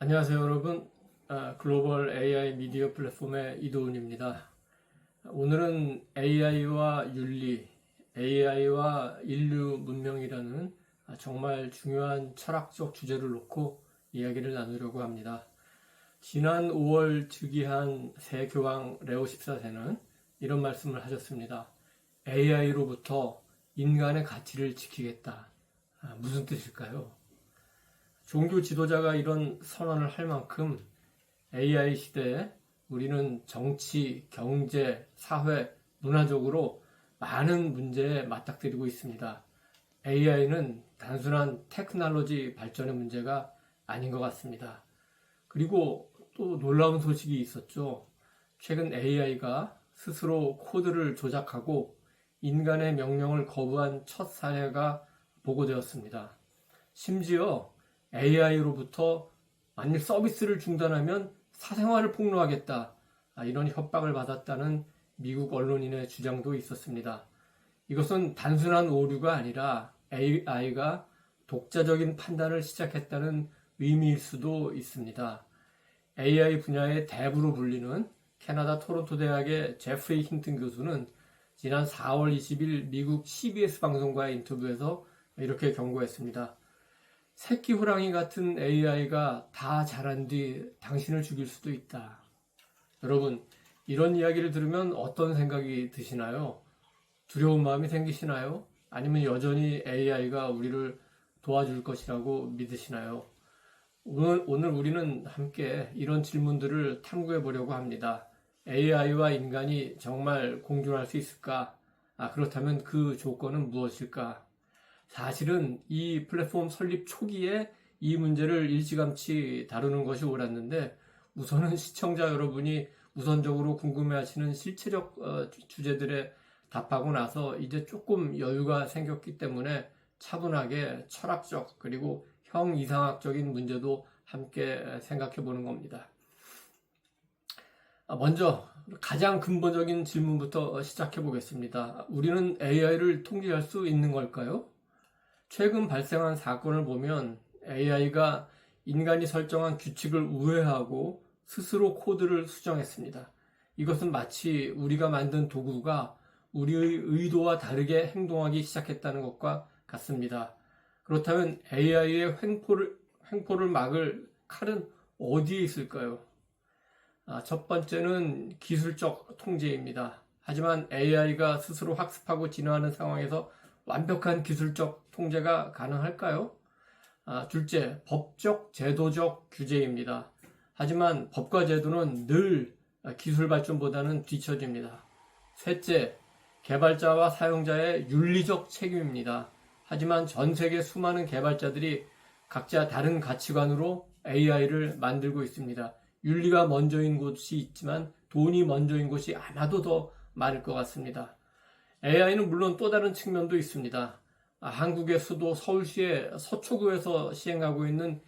안녕하세요 여러분. 글로벌 AI 미디어 플랫폼의 이도훈입니다. 오늘은 AI와 윤리, AI와 인류 문명이라는 정말 중요한 철학적 주제를 놓고 이야기를 나누려고 합니다. 지난 5월 즉위한 새 교황 레오 14세는 이런 말씀을 하셨습니다. AI로부터 인간의 가치를 지키겠다. 무슨 뜻일까요? 종교 지도자가 이런 선언을 할 만큼 AI 시대에 우리는 정치, 경제, 사회, 문화적으로 많은 문제에 맞닥뜨리고 있습니다. AI는 단순한 테크놀로지 발전의 문제가 아닌 것 같습니다. 그리고 또 놀라운 소식이 있었죠. 최근 AI가 스스로 코드를 조작하고 인간의 명령을 거부한 첫 사례가 보고되었습니다. 심지어 AI로부터 만일 서비스를 중단하면 사생활을 폭로하겠다. 이런 협박을 받았다는 미국 언론인의 주장도 있었습니다. 이것은 단순한 오류가 아니라 AI가 독자적인 판단을 시작했다는 의미일 수도 있습니다. AI 분야의 대부로 불리는 캐나다 토론토 대학의 제프리 힌튼 교수는 지난 4월 20일 미국 CBS 방송과의 인터뷰에서 이렇게 경고했습니다. 새끼 호랑이 같은 AI가 다 자란 뒤 당신을 죽일 수도 있다. 여러분, 이런 이야기를 들으면 어떤 생각이 드시나요? 두려운 마음이 생기시나요? 아니면 여전히 AI가 우리를 도와줄 것이라고 믿으시나요? 오늘 우리는 함께 이런 질문들을 탐구해 보려고 합니다. AI와 인간이 정말 공존할 수 있을까? 그렇다면 그 조건은 무엇일까? 사실은 이 플랫폼 설립 초기에 이 문제를 일찌감치 다루는 것이 옳았는데 우선은 시청자 여러분이 우선적으로 궁금해하시는 실체적 주제들에 답하고 나서 이제 조금 여유가 생겼기 때문에 차분하게 철학적 그리고 형이상학적인 문제도 함께 생각해 보는 겁니다. 먼저 가장 근본적인 질문부터 시작해 보겠습니다. 우리는 AI를 통제할 수 있는 걸까요? 최근 발생한 사건을 보면 AI가 인간이 설정한 규칙을 우회하고 스스로 코드를 수정했습니다. 이것은 마치 우리가 만든 도구가 우리의 의도와 다르게 행동하기 시작했다는 것과 같습니다. 그렇다면 AI의 횡포를 막을 칼은 어디에 있을까요? 첫 번째는 기술적 통제입니다. 하지만 AI가 스스로 학습하고 진화하는 상황에서 완벽한 기술적 통제가 가능할까요? 둘째, 법적, 제도적 규제입니다. 하지만 법과 제도는 늘 기술 발전보다는 뒤처집니다. 셋째, 개발자와 사용자의 윤리적 책임입니다. 하지만 전 세계 수많은 개발자들이 각자 다른 가치관으로 AI를 만들고 있습니다. 윤리가 먼저인 곳이 있지만 돈이 먼저인 곳이 아마도 더 많을 것 같습니다. AI는 물론 또 다른 측면도 있습니다. 한국의 수도 서울시의 서초구에서 시행하고 있는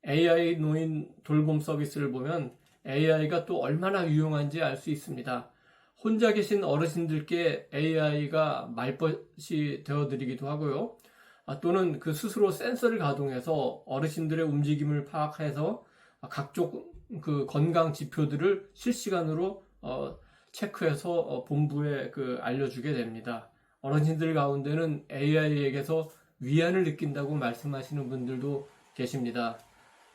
AI 노인 돌봄 서비스를 보면 AI가 또 얼마나 유용한지 알 수 있습니다. 혼자 계신 어르신들께 AI가 말벗이 되어드리기도 하고요. 또는 그 스스로 센서를 가동해서 어르신들의 움직임을 파악해서 각종 그 건강 지표들을 실시간으로 체크해서 본부에 알려주게 됩니다. 어르신들 가운데는 AI에게서 위안을 느낀다고 말씀하시는 분들도 계십니다.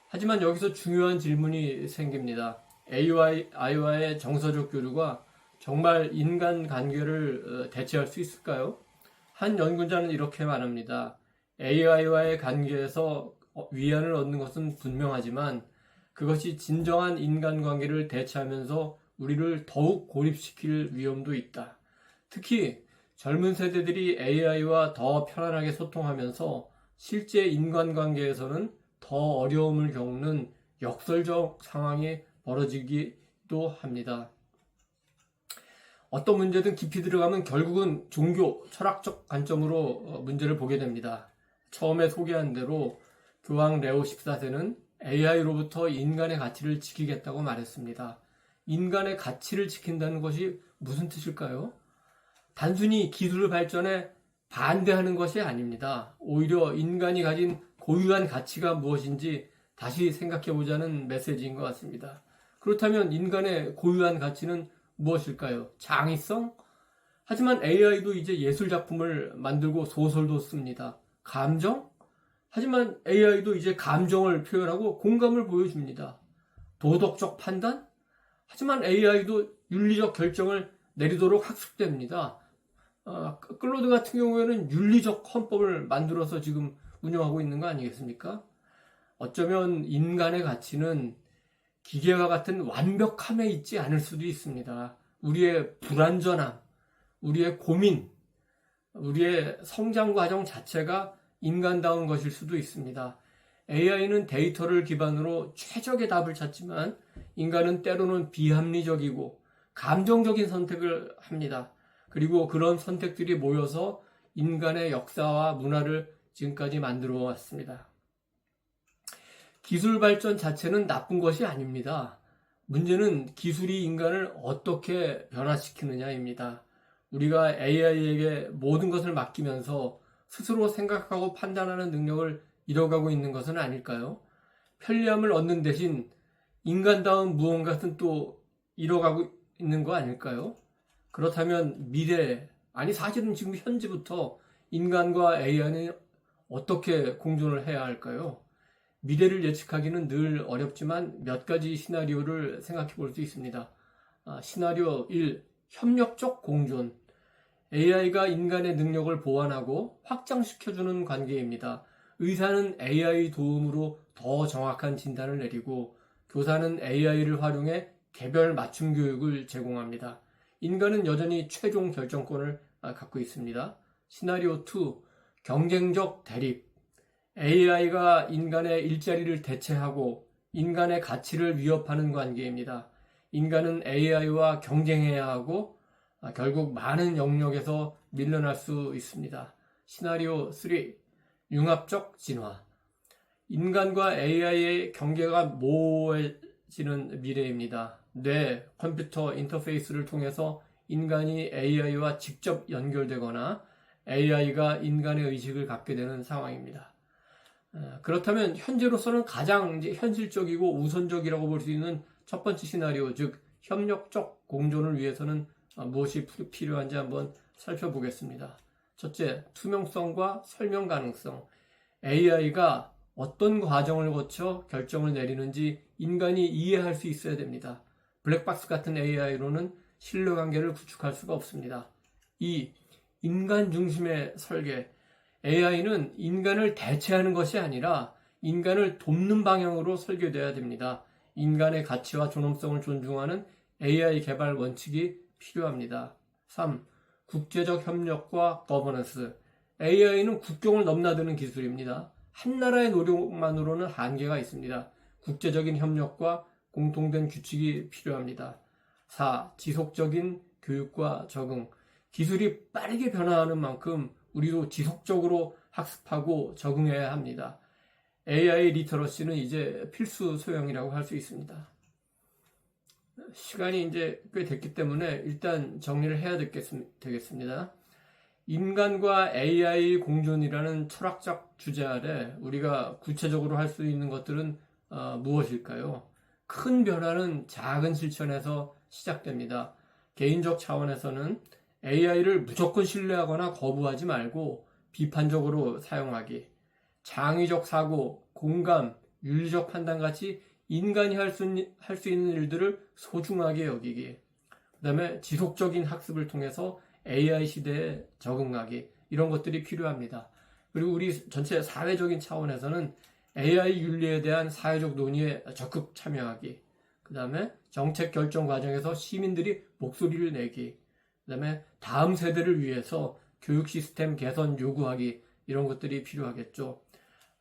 하지만 여기서 중요한 질문이 생깁니다. AI와의 정서적 교류가 정말 인간 관계를 대체할 수 있을까요? 한 연구자는 이렇게 말합니다. AI와의 관계에서 위안을 얻는 것은 분명하지만 그것이 진정한 인간관계를 대체하면서 우리를 더욱 고립시킬 위험도 있다. 특히 젊은 세대들이 AI와 더 편안하게 소통하면서 실제 인간관계에서는 더 어려움을 겪는 역설적 상황이 벌어지기도 합니다. 어떤 문제든 깊이 들어가면 결국은 종교, 철학적 관점으로 문제를 보게 됩니다. 처음에 소개한 대로 교황 레오 14세는 AI로부터 인간의 가치를 지키겠다고 말했습니다. 인간의 가치를 지킨다는 것이 무슨 뜻일까요? 단순히 기술 발전에 반대하는 것이 아닙니다. 오히려 인간이 가진 고유한 가치가 무엇인지 다시 생각해보자는 메시지인 것 같습니다. 그렇다면 인간의 고유한 가치는 무엇일까요? 창의성? 하지만 AI도 이제 예술작품을 만들고 소설도 씁니다. 감정? 하지만 AI도 이제 감정을 표현하고 공감을 보여줍니다. 도덕적 판단? 하지만 AI도 윤리적 결정을 내리도록 학습됩니다. 클로드 같은 경우에는 윤리적 헌법을 만들어서 지금 운영하고 있는 거 아니겠습니까? 어쩌면 인간의 가치는 기계와 같은 완벽함에 있지 않을 수도 있습니다. 우리의 불완전함, 우리의 고민, 우리의 성장 과정 자체가 인간다운 것일 수도 있습니다. AI는 데이터를 기반으로 최적의 답을 찾지만 인간은 때로는 비합리적이고 감정적인 선택을 합니다. 그리고 그런 선택들이 모여서 인간의 역사와 문화를 지금까지 만들어 왔습니다. 기술 발전 자체는 나쁜 것이 아닙니다. 문제는 기술이 인간을 어떻게 변화시키느냐입니다. 우리가 AI에게 모든 것을 맡기면서 스스로 생각하고 판단하는 능력을 잃어가고 있는 것은 아닐까요? 편리함을 얻는 대신 인간다운 무언가는 또 잃어가고 있는 거 아닐까요? 그렇다면 미래, 아니 사실은 지금 현재부터 인간과 AI는 어떻게 공존을 해야 할까요? 미래를 예측하기는 늘 어렵지만 몇 가지 시나리오를 생각해 볼 수 있습니다. 시나리오 1, 협력적 공존. AI가 인간의 능력을 보완하고 확장시켜주는 관계입니다. 의사는 AI 도움으로 더 정확한 진단을 내리고 교사는 AI를 활용해 개별 맞춤 교육을 제공합니다. 인간은 여전히 최종 결정권을 갖고 있습니다. 시나리오 2, 경쟁적 대립. AI가 인간의 일자리를 대체하고 인간의 가치를 위협하는 관계입니다. 인간은 AI와 경쟁해야 하고 결국 많은 영역에서 밀려날 수 있습니다. 시나리오 3, 융합적 진화. 인간과 AI의 경계가 모호해지는 미래입니다. 뇌, 컴퓨터 인터페이스를 통해서 인간이 AI와 직접 연결되거나 AI가 인간의 의식을 갖게 되는 상황입니다. 그렇다면 현재로서는 가장 현실적이고 우선적이라고 볼 수 있는 첫 번째 시나리오, 즉 협력적 공존을 위해서는 무엇이 필요한지 한번 살펴보겠습니다. 첫째, 투명성과 설명 가능성. AI가 어떤 과정을 거쳐 결정을 내리는지 인간이 이해할 수 있어야 됩니다. 블랙박스 같은 AI로는 신뢰관계를 구축할 수가 없습니다. 2. 인간 중심의 설계. AI는 인간을 대체하는 것이 아니라 인간을 돕는 방향으로 설계되어야 됩니다. 인간의 가치와 존엄성을 존중하는 AI 개발 원칙이 필요합니다. 3. 국제적 협력과 거버넌스. AI는 국경을 넘나드는 기술입니다. 한 나라의 노력만으로는 한계가 있습니다. 국제적인 협력과 공통된 규칙이 필요합니다. 4. 지속적인 교육과 적응. 기술이 빠르게 변화하는 만큼 우리도 지속적으로 학습하고 적응해야 합니다. AI 리터러시는 이제 필수 소양이라고 할 수 있습니다. 시간이 이제 꽤 됐기 때문에 일단 정리를 해야 되겠습니다. 인간과 AI 공존이라는 철학적 주제 아래 우리가 구체적으로 할 수 있는 것들은 무엇일까요? 큰 변화는 작은 실천에서 시작됩니다. 개인적 차원에서는 AI를 무조건 신뢰하거나 거부하지 말고 비판적으로 사용하기, 창의적 사고, 공감, 윤리적 판단 같이 인간이 할 수 있는 일들을 소중하게 여기기, 그 다음에 지속적인 학습을 통해서 AI 시대에 적응하기, 이런 것들이 필요합니다. 그리고 우리 전체 사회적인 차원에서는 AI 윤리에 대한 사회적 논의에 적극 참여하기, 그 다음에 정책 결정 과정에서 시민들이 목소리를 내기, 그 다음에 다음 세대를 위해서 교육 시스템 개선 요구하기, 이런 것들이 필요하겠죠.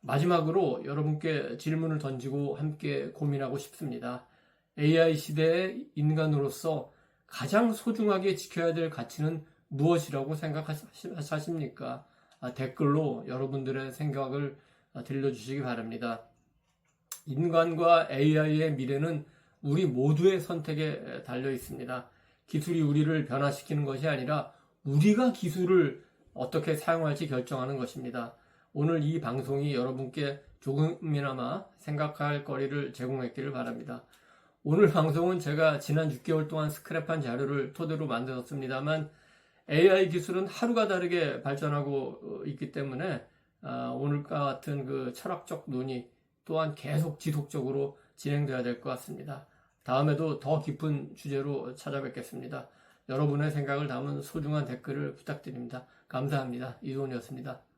마지막으로 여러분께 질문을 던지고 함께 고민하고 싶습니다. AI 시대의 인간으로서 가장 소중하게 지켜야 될 가치는 무엇이라고 생각하십니까? 댓글로 여러분들의 생각을 들려주시기 바랍니다. 인간과 AI의 미래는 우리 모두의 선택에 달려 있습니다. 기술이 우리를 변화시키는 것이 아니라 우리가 기술을 어떻게 사용할지 결정하는 것입니다. 오늘 이 방송이 여러분께 조금이나마 생각할 거리를 제공했기를 바랍니다. 오늘 방송은 제가 지난 6개월 동안 스크랩한 자료를 토대로 만들었습니다만 AI 기술은 하루가 다르게 발전하고 있기 때문에 오늘과 같은 그 철학적 논의 또한 계속 지속적으로 진행돼야 될 것 같습니다. 다음에도 더 깊은 주제로 찾아뵙겠습니다. 여러분의 생각을 담은 소중한 댓글을 부탁드립니다. 감사합니다. 이도훈이었습니다.